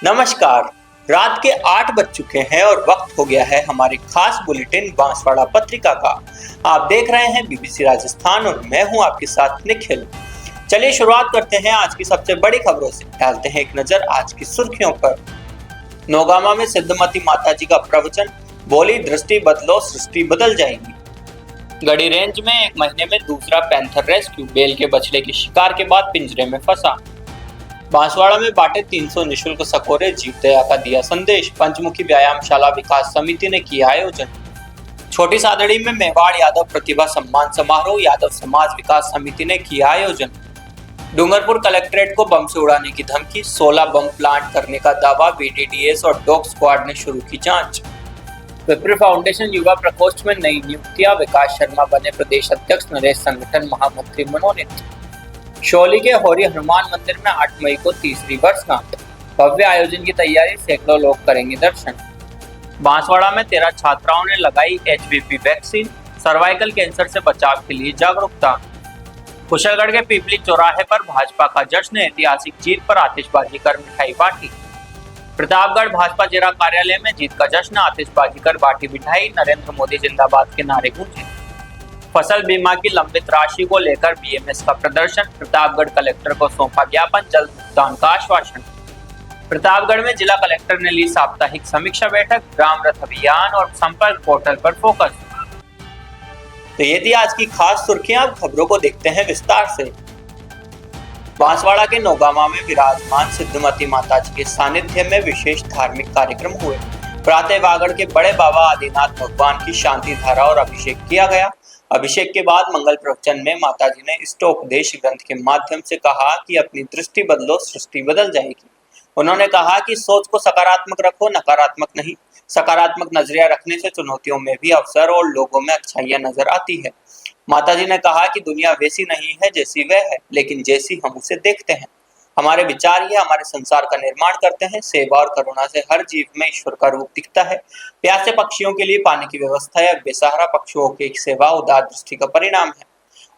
नमस्कार। रात के 8 बज चुके हैं और वक्त हो गया है हमारी खास बुलेटिन बांसवाड़ा पत्रिका का। आप देख रहे हैं बीबीसी राजस्थान और मैं हूं आपके साथ निखिल। चलिए शुरुआत करते हैं आज की सबसे बड़ी खबरों से। डालते हैं एक नजर आज की सुर्खियों पर। नौगामा में सिद्धमती माता जी का प्रवचन, बोली दृष्टि बदलो सृष्टि बदल जाएगी। गढ़ी रेंज में एक महीने में दूसरा पैंथर रेस्क्यू, बेल के बछड़े की शिकार के बाद पिंजरे में फंसा। बांसवाड़ा में बांटे 300 निशुल्क सकोरे, जीव दया का दिया संदेश। पंचमुखी व्यायामशाला विकास समिति ने किया आयोजन। छोटी सादड़ी में मेवाड़ यादव प्रतिभा सम्मान समारोह, यादव समाज विकास समिति ने किया आयोजन। डूंगरपुर कलेक्ट्रेट को बम से उड़ाने की धमकी, 16 बम प्लांट करने का दावा, बीडीडीएस और डॉग स्क्वाड ने शुरू की जांच। विप्र फाउंडेशन युवा प्रकोष्ठ में नई नियुक्तियां, विकास शर्मा बने प्रदेश अध्यक्ष, नरेश संगठन महामंत्री मनोनीत। शौली के होरी हनुमान मंदिर में 8 मई को तीसरी वर्षगांठ, भव्य आयोजन की तैयारी, सैकड़ों लोग करेंगे दर्शन। बांसवाड़ा में 13 छात्राओं ने लगाई एचवीपी वैक्सीन, सर्वाइकल कैंसर से बचाव के लिए जागरूकता। कुशलगढ़ के पीपली चौराहे पर भाजपा का जश्न, ऐतिहासिक जीत पर आतिशबाजी कर मिठाई बांटी। प्रतापगढ़ भाजपा जिला कार्यालय में जीत का जश्न, आतिशबाजी कर बांटी मिठाई, नरेंद्र मोदी जिंदाबाद के नारे गूंजे। फसल बीमा की लंबित राशि को लेकर बीएमएस का प्रदर्शन, प्रतापगढ़ कलेक्टर को सौंपा ज्ञापन, जल्द भुगतान का आश्वासन। प्रतापगढ़ में जिला कलेक्टर ने ली साप्ताहिक समीक्षा बैठक, ग्राम रथ अभियान और संपर्क पोर्टल पर फोकस। तो ये थी आज की खास सुर्खियां। खबरों को देखते हैं विस्तार से। बांसवाड़ा के नौगामा में विराजमान सिद्धमती माता जी के सानिध्य में विशेष धार्मिक कार्यक्रम हुए। प्रातः वागड़ के बड़े बाबा आदिनाथ भगवान की शांति धारा और अभिषेक किया गया। अभिषेक के बाद मंगल प्रवचन में माताजी ने इष्टोपदेश ग्रंथ के माध्यम से कहा कि अपनी दृष्टि बदलो सृष्टि बदल जाएगी। उन्होंने कहा कि सोच को सकारात्मक रखो, नकारात्मक नहीं। सकारात्मक नजरिया रखने से चुनौतियों में भी अवसर और लोगों में अच्छाइयां नजर आती है। माताजी ने कहा कि दुनिया वैसी नहीं है जैसी वह है, लेकिन जैसी हम उसे देखते हैं। हमारे विचार ही हमारे संसार का निर्माण करते हैं। सेवा और करुणा से हर जीव में ईश्वर का रूप दिखता है। प्यासे पक्षियों के लिए पानी की व्यवस्था या बेसहारा पक्षियों की सेवा उदार दृष्टि का परिणाम है।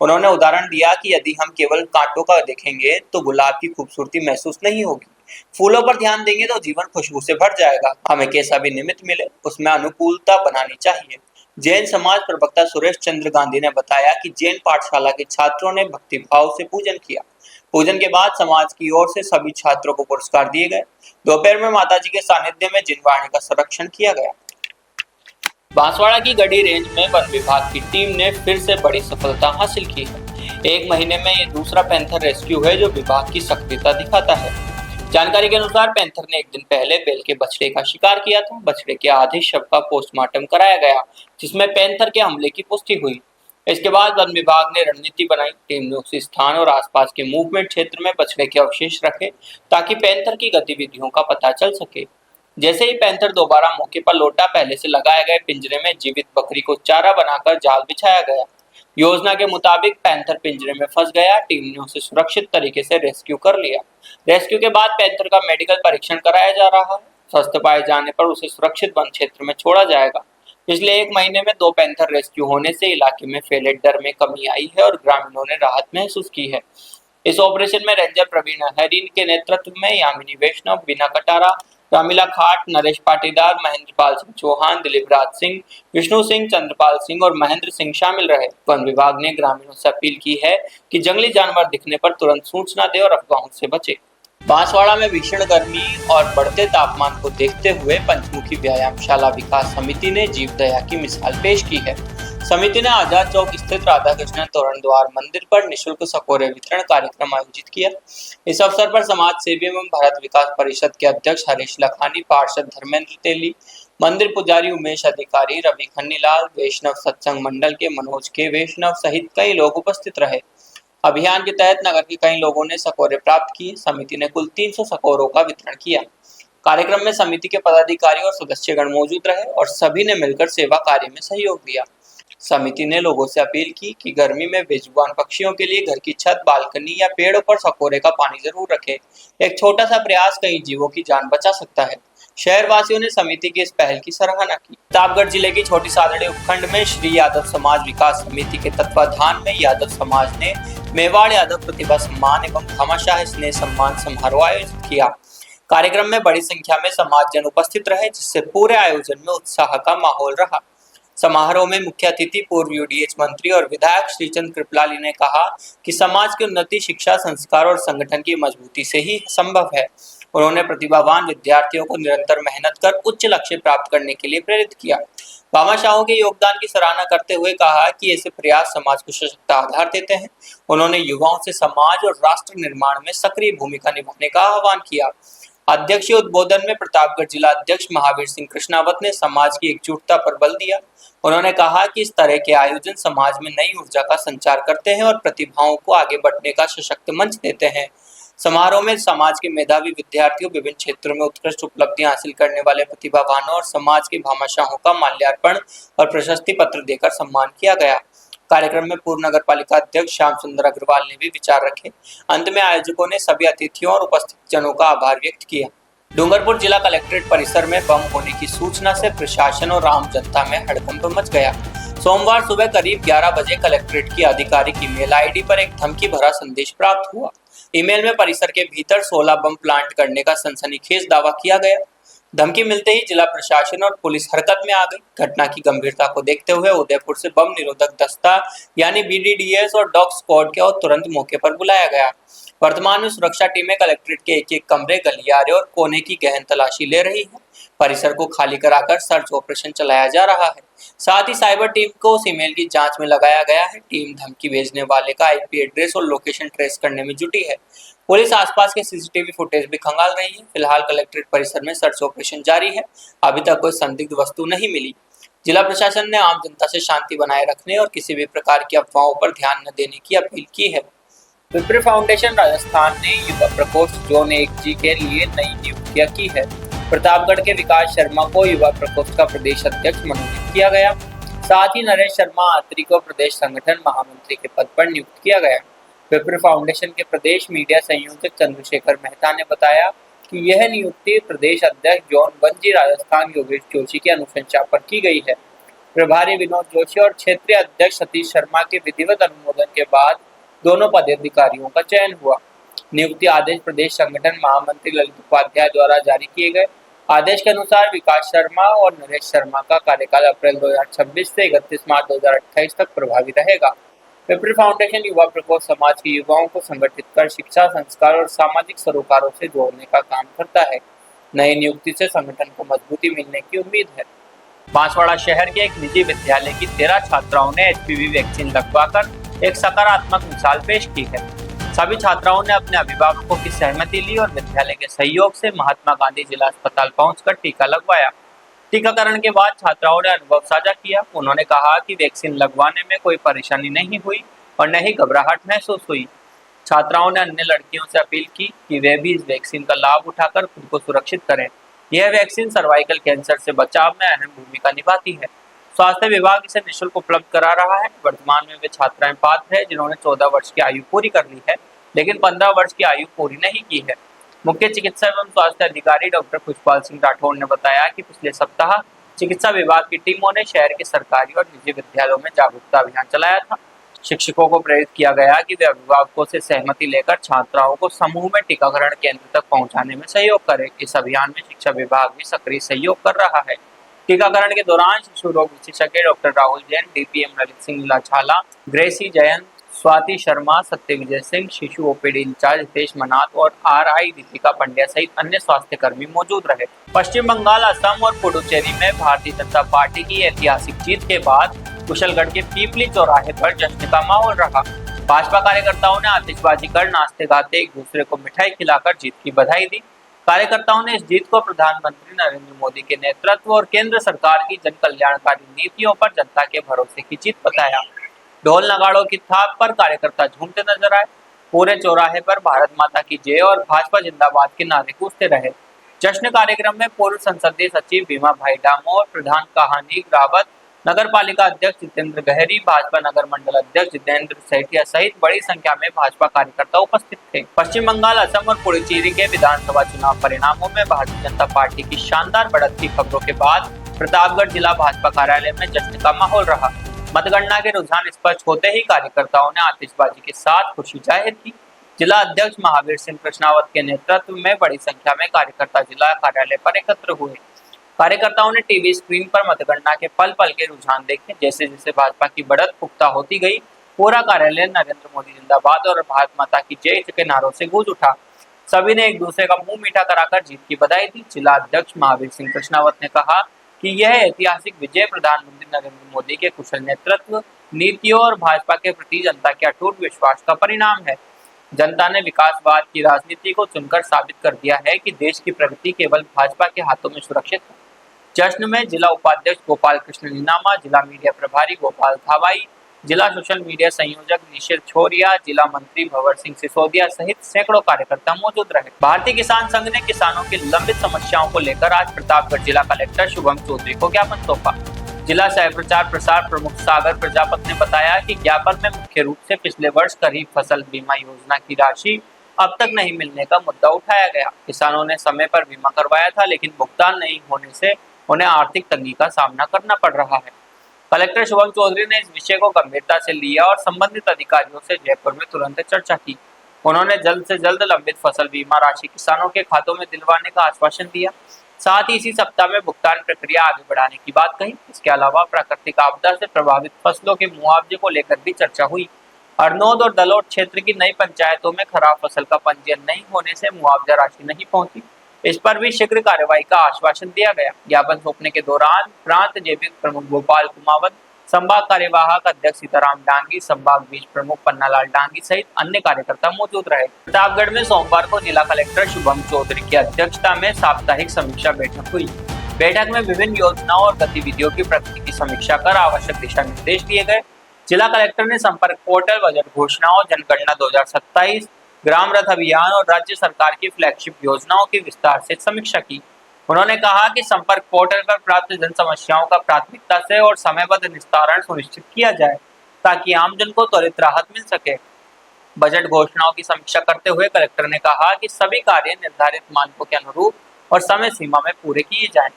उन्होंने उदाहरण दिया कि यदि हम केवल कांटों का देखेंगे तो गुलाब की खूबसूरती महसूस नहीं होगी। फूलों पर ध्यान देंगे तो जीवन खुशबू से भर जाएगा। हमें कैसा भी निमित्त मिले उसमें अनुकूलता बनानी चाहिए। जैन समाज प्रवक्ता सुरेश चंद्र गांधी ने बताया कि जैन पाठशाला के छात्रों ने भक्ति भाव से पूजन किया। पूजन के बाद समाज की ओर से सभी छात्रों को पुरस्कार दिए गए। दोपहर में माताजी के सानिध्य में जिनवाणी का संरक्षण किया गया। बांसवाड़ा की गढ़ी रेंज में वन विभाग की टीम ने फिर से बड़ी सफलता हासिल की है। एक महीने में ये दूसरा पैंथर रेस्क्यू है जो विभाग की सक्रियता दिखाता है। जानकारी के अनुसार पैंथर ने एक दिन पहले बेल के बछड़े का शिकार किया था। बछड़े के आधे शव का पोस्टमार्टम कराया गया, जिसमें पैंथर के हमले की पुष्टि हुई। इसके बाद वन विभाग ने रणनीति बनाई। टीम ने उसी स्थान और आसपास के मूवमेंट क्षेत्र में बछड़े के अवशेष रखे ताकि पैंथर की गतिविधियों का पता चल सके। जैसे ही पैंथर दोबारा मौके पर लौटा, पहले से लगाए गए पिंजरे में जीवित बकरी को चारा बनाकर जाल बिछाया गया। योजना के मुताबिक पैंथर पिंजरे में फंस गया। टीम ने उसे सुरक्षित तरीके से रेस्क्यू कर लिया। रेस्क्यू के बाद पैंथर का मेडिकल परीक्षण कराया जा रहा है। स्वस्थ पाए जाने पर उसे सुरक्षित वन क्षेत्र में छोड़ा जाएगा। पिछले एक महीने में 2 पैंथर रेस्क्यू होने से इलाके में फैले डर में कमी आई है और ग्रामीणों ने राहत महसूस की है। इस ऑपरेशन में रेंजर प्रवीण हरीन के नेतृत्व में यामिनी वैष्णव, बीना कटारा, रामिला खाट, नरेश पाटीदार, महेंद्रपाल सिंह चौहान, दिलीप राज सिंह, विष्णु सिंह, चंद्रपाल सिंह और महेंद्र सिंह शामिल रहे। वन विभाग ने ग्रामीणों से अपील की है कि जंगली जानवर दिखने पर तुरंत सूचना दे और अफवाहों से बचे। बांसवाड़ा में भीषण गर्मी और बढ़ते तापमान को देखते हुए पंचमुखी व्यायामशाला विकास समिति ने जीव दया की मिसाल पेश की है। समिति ने आजाद चौक स्थित राधा कृष्ण तोरण द्वार मंदिर पर निःशुल्क सकोरे वितरण कार्यक्रम आयोजित किया। इस अवसर पर समाज सेवी एवं भारत विकास परिषद के अध्यक्ष हरीश लखानी, पार्षद धर्मेंद्र तेली, मंदिर पुजारी उमेश अधिकारी, रवि खन्नीलाल, वैष्णव सत्संग मंडल के मनोज के वैष्णव सहित कई लोग उपस्थित रहे। अभियान के तहत नगर के कई लोगों ने सकोरे प्राप्त किए। समिति ने कुल 300 सकोरों का वितरण किया। कार्यक्रम में समिति के पदाधिकारी और सदस्यगण मौजूद रहे और सभी ने मिलकर सेवा कार्य में सहयोग दिया। समिति ने लोगों से अपील की कि गर्मी में बेजुबान पक्षियों के लिए घर की छत, बालकनी या पेड़ों पर सकोरे का पानी जरूर रखें। एक छोटा सा प्रयास कई जीवों की जान बचा सकता है। शहरवासियों ने समिति की इस पहल की सराहना की। प्रतापगढ़ जिले की छोटी सादड़ी उपखंड में श्री यादव समाज विकास समिति के तत्वाधान में यादव समाज ने मेवाड़ यादव प्रतिभा सम्मान एवं भामाशाह स्नेह सम्मान समारोह आयोजित किया। कार्यक्रम में बड़ी संख्या में समाजजन उपस्थित रहे, जिससे पूरे आयोजन में उत्साह का माहौल रहा। समारोह में मुख्य अतिथि पूर्व यूडीएच मंत्री और विधायक श्रीचंद कृपलानी ने कहा कि समाज की उन्नति शिक्षा, संस्कार और संगठन की मजबूती से ही संभव है। उन्होंने प्रतिभावान विद्यार्थियों को निरंतर मेहनत कर उच्च लक्ष्य प्राप्त करने के लिए प्रेरित किया। भामाशाहों के योगदान की सराहना करते हुए कहा कि ऐसे प्रयास समाज को सशक्त आधार देते हैं। उन्होंने युवाओं से समाज और राष्ट्र निर्माण में सक्रिय भूमिका निभाने का आह्वान किया। अध्यक्षीय उद्बोधन में प्रतापगढ़ जिला अध्यक्ष महावीर सिंह कृष्णावत ने समाज की एकजुटता पर बल दिया। उन्होंने कहा कि इस तरह के आयोजन समाज में नई ऊर्जा का संचार करते हैं और प्रतिभाओं को आगे बढ़ने का सशक्त मंच देते हैं। समारोह में समाज के मेधावी विद्यार्थियों, विभिन्न क्षेत्रों में उत्कृष्ट उपलब्धियां हासिल करने वाले प्रतिभावानों और समाज के भामाशाहों का माल्यार्पण और प्रशस्ति पत्र देकर सम्मान किया गया। कार्यक्रम में पूर्व नगर पालिका अध्यक्ष श्याम सुंदर अग्रवाल ने भी विचार रखे। अंत में आयोजकों ने सभी अतिथियों और उपस्थित जनों का आभार व्यक्त किया। डूंगरपुर जिला कलेक्ट्रेट परिसर में बम होने की सूचना से प्रशासन और आम जनता में हड़कंप मच गया। सोमवार सुबह करीब 11 बजे कलेक्ट्रेट की आधिकारिक ईमेल आईडी पर एक धमकी भरा संदेश प्राप्त हुआ। ईमेल में परिसर के भीतर 16 बम प्लांट करने का सनसनीखेज दावा किया गया। धमकी मिलते ही जिला प्रशासन और पुलिस हरकत में आ गई। घटना की गंभीरता को देखते हुए उदयपुर से बम निरोधक दस्ता यानी बीडीडीएस और डॉग स्क्वाड को तुरंत मौके पर बुलाया गया। वर्तमान में सुरक्षा टीमें कलेक्ट्रेट के एक कमरे, गलियारे और कोने की गहन तलाशी ले रही है। परिसर को खाली कराकर सर्च ऑपरेशन चलाया जा रहा है। साथ ही साइबर टीम को उस ईमेल की जांच में लगाया गया है। टीम धमकी भेजने वाले का आईपी एड्रेस और लोकेशन ट्रेस करने में जुटी है। पुलिस आसपास के सीसीटीवी फुटेज भी खंगाल रही है। फिलहाल कलेक्ट्रेट परिसर में सर्च ऑपरेशन जारी है। अभी तक कोई संदिग्ध वस्तु नहीं मिली। जिला प्रशासन ने आम जनता से शांति बनाए रखने और किसी भी प्रकार की अफवाहों पर ध्यान न देने की अपील की है। विप्र फाउंडेशन राजस्थान ने युवा प्रकोष्ठ जोन 1G के लिए नई नियुक्तियां की है। प्रतापगढ़ के विकास शर्मा को युवा प्रकोष्ठ का प्रदेश अध्यक्ष मनोनीत किया गया। साथ ही नरेश शर्मा आत्री को प्रदेश संगठन महामंत्री के पद पर नियुक्त किया गया। विप्र फाउंडेशन के प्रदेश मीडिया संयोजक चंद्रशेखर मेहता ने बताया कि यह नियुक्ति प्रदेश अध्यक्ष जोन 1G राजस्थान योगेश जोशी की अनुशंसा पर की गई है। प्रभारी विनोद जोशी और क्षेत्रीय अध्यक्ष सतीश शर्मा के विधिवत अनुमोदन के बाद दोनों पदाधिकारियों का चयन हुआ। नियुक्ति आदेश प्रदेश संगठन महामंत्री ललित उपाध्याय द्वारा जारी किए गए। आदेश के अनुसार विकास शर्मा और नरेश शर्मा का कार्यकाल अप्रैल 2026 से 31 मार्च 2028 तक प्रभावी रहेगा। विप्र फाउंडेशन युवा प्रकोष्ठ समाज के युवाओं को संगठित कर शिक्षा, संस्कार और सामाजिक सरोकारों से जोड़ने का काम करता है। नई नियुक्ति से संगठन को मजबूती मिलने की उम्मीद है। बांसवाड़ा शहर के एक निजी विद्यालय की 13 छात्राओं ने HPV वैक्सीन लगवाकर एक सकारात्मक मिसाल पेश की है। सभी छात्राओं ने अपने अभिभावकों की सहमति ली और विद्यालय के सहयोग से महात्मा गांधी जिला अस्पताल पहुंचकर टीका लगवाया। टीकाकरण के बाद छात्राओं ने अनुभव साझा किया। उन्होंने कहा कि वैक्सीन लगवाने में कोई परेशानी नहीं हुई और न ही घबराहट महसूस हुई। छात्राओं ने अन्य लड़कियों से अपील की कि वे भी इस वैक्सीन का लाभ उठाकर खुद को सुरक्षित करें। यह वैक्सीन सर्वाइकल कैंसर से बचाव में अहम भूमिका निभाती है। स्वास्थ्य विभाग इसे निःशुल्क उपलब्ध करा रहा है। वर्तमान में वे छात्राएं पात्र हैं जिन्होंने 14 वर्ष की आयु पूरी कर ली है, लेकिन 15 वर्ष की आयु पूरी नहीं की है। मुख्य चिकित्सा एवं स्वास्थ्य अधिकारी डॉक्टर खुशपाल सिंह राठौड़ ने बताया कि पिछले सप्ताह चिकित्सा विभाग की टीमों ने शहर के सरकारी और निजी विद्यालयों में जागरूकता अभियान चलाया था। शिक्षकों को प्रेरित किया गया कि वे अभिभावकों से सहमति लेकर छात्राओं को समूह में टीकाकरण केंद्र तक पहुंचाने में सहयोग करें। इस अभियान में शिक्षा विभाग भी सक्रिय सहयोग कर रहा है। टीकाकरण के दौरान शिशु रोग विशेषज्ञ डॉक्टर राहुल जैन, डीपीएम ललित सिंह लाछाला, ग्रेसी जयंत, स्वाति शर्मा, सत्य विजय सिंह, शिशु ओपीडी इंचार्ज हितेश मनात और RI दीपिका पंड्या सहित अन्य स्वास्थ्य कर्मी मौजूद रहे। पश्चिम बंगाल, असम और पुडुचेरी में भारतीय जनता पार्टी की ऐतिहासिक जीत के बाद कुशलगढ़ के पीपली चौराहे पर जश्न का माहौल रहा। भाजपा कार्यकर्ताओं ने आतिशबाजी कर, नाचते गाते एक दूसरे को मिठाई खिलाकर जीत की बधाई दी। कार्यकर्ताओं ने इस जीत को प्रधानमंत्री नरेंद्र मोदी के नेतृत्व और केंद्र सरकार की जन कल्याणकारी नीतियों पर जनता के भरोसे की जीत बताया। ढोल नगाड़ों की थाप पर कार्यकर्ता झूमते नजर आए। पूरे चौराहे पर भारत माता की जय और भाजपा जिंदाबाद के नारे गूंजते रहे। जश्न कार्यक्रम में पूर्व संसदीय सचिव भीमा भाई डामोर, प्रधान कहानी रावत, नगर पालिका अध्यक्ष जितेंद्र गहरी, भाजपा नगर मंडल अध्यक्ष जितेंद्र सेठिया सहित बड़ी संख्या में भाजपा कार्यकर्ता उपस्थित थे। पश्चिम बंगाल, असम और पुडुचेरी के विधानसभा चुनाव परिणामों में भारतीय जनता पार्टी की शानदार बढ़त की खबरों के बाद प्रतापगढ़ जिला भाजपा कार्यालय में जश्न का माहौल रहा। मतगणना के रुझान स्पष्ट होते ही कार्यकर्ताओं ने आतिशबाजी के साथ खुशी जाहिर की। जिला अध्यक्ष महावीर सिंह कृष्णावत के नेतृत्व में बड़ी संख्या में कार्यकर्ता जिला कार्यालय पर एकत्र हुए। कार्यकर्ताओं ने टीवी स्क्रीन पर मतगणना के पल पल के रुझान देखे। जैसे जैसे भाजपा की बढ़त पुख्ता होती गई, पूरा कार्यालय नरेंद्र मोदी जिंदाबाद और भारत माता की जय के नारों से गूंज उठा। सभी ने एक दूसरे का मुंह मीठा कराकर जीत की बधाई दी। जिला अध्यक्ष महावीर सिंह कृष्णावत ने कहा कि यह ऐतिहासिक विजय प्रधानमंत्री नरेंद्र मोदी के कुशल नेतृत्व, नीतियों और भाजपा के प्रति जनता के अटूट विश्वास का परिणाम है। जनता ने विकासवाद की राजनीति को चुनकर साबित कर दिया है कि देश की प्रगति केवल भाजपा के हाथों में सुरक्षित है। जश्न में जिला उपाध्यक्ष गोपाल कृष्ण नीनामा, जिला मीडिया प्रभारी गोपाल थावाई, जिला सोशल मीडिया संयोजक निशिर छोरिया, जिला मंत्री भंवर सिंह सिसोदिया सहित सैकड़ों कार्यकर्ता मौजूद रहे। भारतीय किसान संघ ने किसानों की लंबित समस्याओं को लेकर आज प्रतापगढ़ जिला कलेक्टर शुभम चौधरी को ज्ञापन सौंपा। जिला सह प्रचार प्रसार प्रमुख सागर प्रजापत ने बताया कि ज्ञापन में मुख्य रूप से पिछले वर्ष खरीफ फसल बीमा योजना की राशि अब तक नहीं मिलने का मुद्दा उठाया गया। किसानों ने समय पर बीमा करवाया था, लेकिन भुगतान नहीं होने से उन्हें आर्थिक तंगी का सामना करना पड़ रहा है। कलेक्टर शुभम चौधरी ने इस विषय को गंभीरता से लिया और संबंधित अधिकारियों से जयपुर में तुरंत चर्चा की। उन्होंने जल्द से जल्द लंबित फसल बीमा राशि किसानों के खातों में दिलवाने का आश्वासन दिया। साथ ही इसी सप्ताह में भुगतान प्रक्रिया आगे बढ़ाने की बात कही। इसके अलावा प्राकृतिक आपदा से प्रभावित फसलों के मुआवजे को लेकर भी चर्चा हुई। हरनौद और दलोट क्षेत्र की नई पंचायतों में खराब फसल का पंजीयन नहीं होने से मुआवजा राशि नहीं पहुंची। इस पर भी शीघ्र कार्रवाई का आश्वासन दिया गया। ज्ञापन सौंपने के दौरान प्रांत जेपी प्रमुख गोपाल कुमावत, संभाग कार्यवाहक अध्यक्ष सीताराम डांगी, संभाग बीज प्रमुख पन्नालाल डांगी सहित अन्य कार्यकर्ता मौजूद रहे। प्रतापगढ़ में सोमवार को जिला कलेक्टर शुभम चौधरी की अध्यक्षता में साप्ताहिक समीक्षा बैठक हुई। बैठक में विभिन्न योजनाओं और गतिविधियों की प्रगति की समीक्षा कर आवश्यक दिशा निर्देश दिए गए। जिला कलेक्टर ने संपर्क पोर्टल, बजट घोषणाओं, जनगणना 2027, ग्राम रथ अभियान और राज्य सरकार की फ्लैगशिप योजनाओं की विस्तार से समीक्षा की। उन्होंने कहा कि संपर्क पोर्टल पर प्राप्त जन समस्याओं का प्राथमिकता से और समयबद्ध निस्तारण सुनिश्चित किया जाए ताकि आमजन को त्वरित राहत मिल सके। बजट घोषणाओं की समीक्षा करते हुए कलेक्टर ने कहा कि सभी कार्य निर्धारित मानकों के अनुरूप और समय सीमा में पूरे किए जाएं।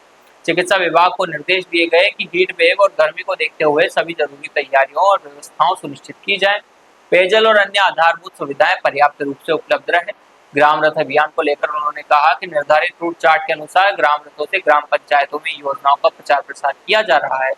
चिकित्सा विभाग को निर्देश दिए गए कि हीट वेव और गर्मी को देखते हुए सभी जरूरी तैयारियों और व्यवस्थाओं सुनिश्चित की जाए। पेयजल और अन्य आधारभूत सुविधाएं पर्याप्त रूप से उपलब्ध रहे। ग्राम रथ अभियान को लेकर उन्होंने कहा कि निर्धारित रूट चार्ट के अनुसार ग्राम रथों से ग्राम पंचायतों में योजनाओं का प्रचार प्रसार किया जा रहा है।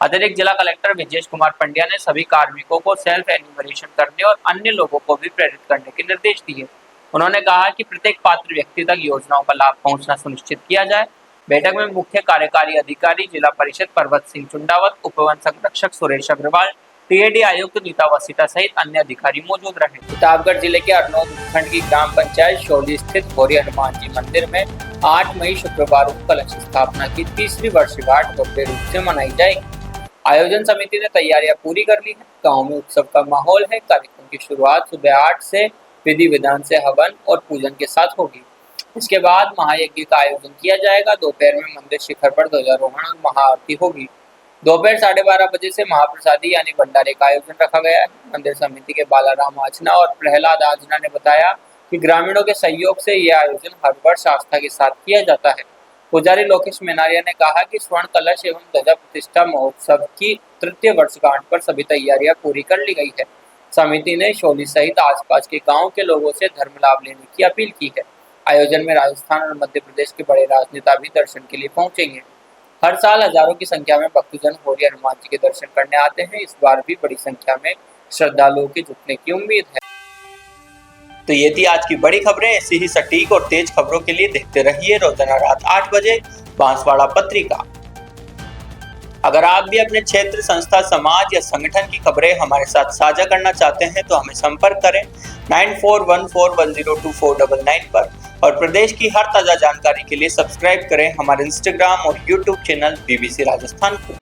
अतिरिक्त जिला कलेक्टर विजेश कुमार पंड्या ने सभी कार्मिकों को सेल्फ एन्यूमरेशन करने और अन्य लोगों को भी प्रेरित करने के निर्देश दिए। उन्होंने कहा कि प्रत्येक पात्र व्यक्ति तक योजनाओं का लाभ पहुंचना सुनिश्चित किया जाए। बैठक में मुख्य कार्यकारी अधिकारी जिला परिषद पर्वत सिंह चुंडावत, उपवन संरक्षक सुरेश अग्रवाल, टीएडी आयुक्त नीता वसीता सहित अन्य अधिकारी मौजूद रहे। प्रतापगढ़ जिले के हरनौद उपखंड की ग्राम पंचायत शौली स्थित गौरी हनुमान जी मंदिर में 8 मई शुक्रवार को कलश स्थापना की तीसरी वर्षगांठ भव्य रूप से मनाई जाएगी। आयोजन समिति ने तैयारियां पूरी कर ली है। गाँव में उत्सव का माहौल है। कार्यक्रम की शुरुआत सुबह 8 से विधि विधान से हवन और पूजन के साथ होगी। इसके बाद महायज्ञ का आयोजन किया जाएगा। दोपहर में मंदिर शिखर पर ध्वजारोहण और महाआरती होगी। दोपहर 12:30 बजे से महाप्रसादी यानी भंडारे का आयोजन रखा गया है। मंदिर समिति के बालाराम आजना और प्रहलाद आजना ने बताया कि ग्रामीणों के सहयोग से यह आयोजन हर वर्ष आस्था के साथ किया जाता है। पुजारी लोकेश मेनारिया ने कहा कि स्वर्ण कलश एवं ध्वजा प्रतिष्ठा महोत्सव की तृतीय वर्षगांठ पर सभी तैयारियां पूरी कर ली गई है। समिति ने शौली सहित आसपास के गाँव के लोगों से धर्म लाभ लेने की अपील की है। आयोजन में राजस्थान और मध्य प्रदेश के बड़े राजनेता भी दर्शन के लिए पहुंचेंगे। हर साल हजारों की संख्या में भक्तजन गौरी हनुमान जी के दर्शन करने आते हैं। इस बार भी बड़ी संख्या में श्रद्धालुओं के जुटने की उम्मीद है। तो ये थी आज की बड़ी खबरें। ऐसी ही सटीक और तेज खबरों के लिए देखते रहिए रोजाना रात 8 बजे बांसवाड़ा पत्रिका। अगर आप भी अपने क्षेत्र, संस्था, समाज या संगठन की खबरें हमारे साथ साझा करना चाहते हैं तो हमें संपर्क करें 9414102499 पर और प्रदेश की हर ताजा जानकारी के लिए सब्सक्राइब करें हमारे इंस्टाग्राम और यूट्यूब चैनल बीबीसी राजस्थान को।